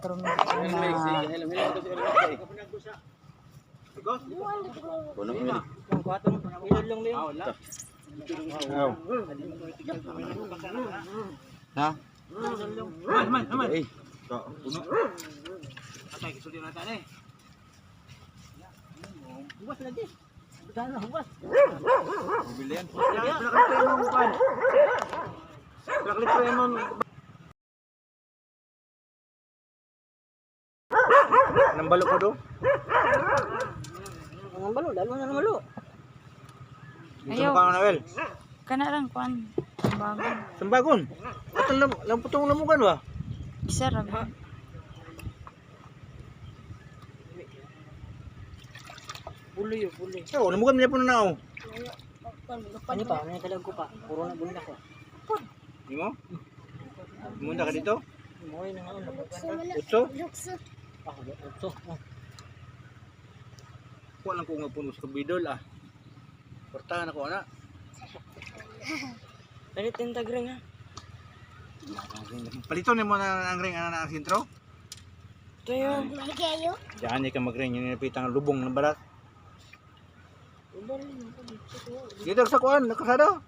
4 metro na. Ha? Aman. Eh, puno. Patay, kisulti na tayo eh. Huwas lagi. Dala, huwas. Bibili yan. Anong balo ko do? Ang balo, dalo na ng balo. Dito Ayaw. mo ka Noel. Kana lang kuan. Bago. Sambagon. Atong lamputong lamugan ba? Isa ra. Puloy yun, puloy. So, lamugan niya po na ako. Ano pa? Ano talag ko pa? Puro na bunin ako. Di mo? Pumunta ka dito? Umuwi na nga. Utso? Ah, ito. Kuha lang ko nga puno sa kabidol ah. Portahan ako na. Dalit yung tagring ha. Palito ni mo na ang ring ana ang sentro. Ito yun. Diyan ni ka magring yung napitang lubong ng balat. Dito sa kuan, nakasado.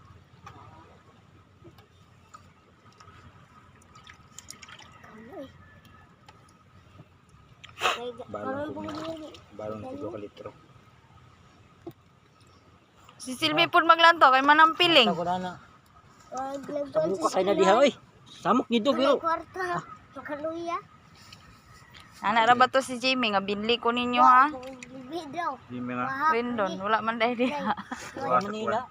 Balon ko 2 litro. Si Silvi pud maglanto kay manang piling. Ako na. Samuk ka kayo na diha oy. Samuk dito pero. Ana ra ba to si Jamie nga binli ko ninyo ha? Di mga Rindon, wala man dai diha. Manila.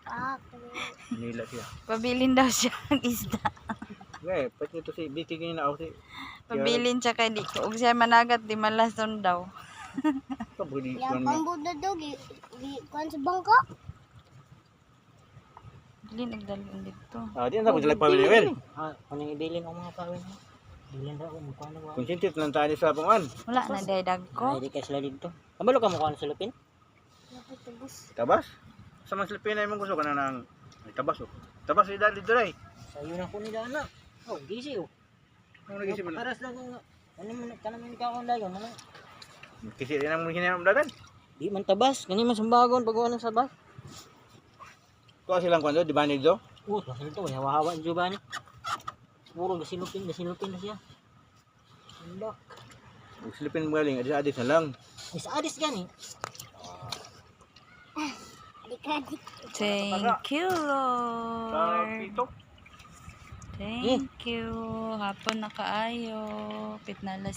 nila siya. Pabilin daw siya ng isda. Okay, pati ito si Vicky na ako si. Pabilin siya kay di ko. Ug siya managat di malason daw. Ito pwede Yang kuan. pambuda daw kuan sa bangka. Dili nagdalon dito. Ah, di na po sila pamilya well. Ah, kuning ibilin ang mga pawin. Bilin daw mo kuan wa. Konsentit lang tayo sa pangan. Wala na dai dagko. Ay di kay sila dito. Kabalo ka mo kuan sa lupin? Tabas. Sa mga silpin na imong gusto ka na ng ay, tabas oh. Tabas di dali diri. Sayo na ko ni dana. Oh, gisi oh. Ano nagisi man? Paras lang nga. Ano man kanamin ka on dayon ano? Kisi rin ang hinayam dagan. Di man tabas, kani man sumbagon pag ano sa bas. Kuha silang kwando di ba nito? Oh, kasi ito hawa-hawa ang Giovanni. Puro gasilupin na siya. Hindi. Kung silipin mo galing, adis na lang. Is adis gani. Thank you, Lord. Pito. Thank you. Hapon na kaayo. Pit na 5.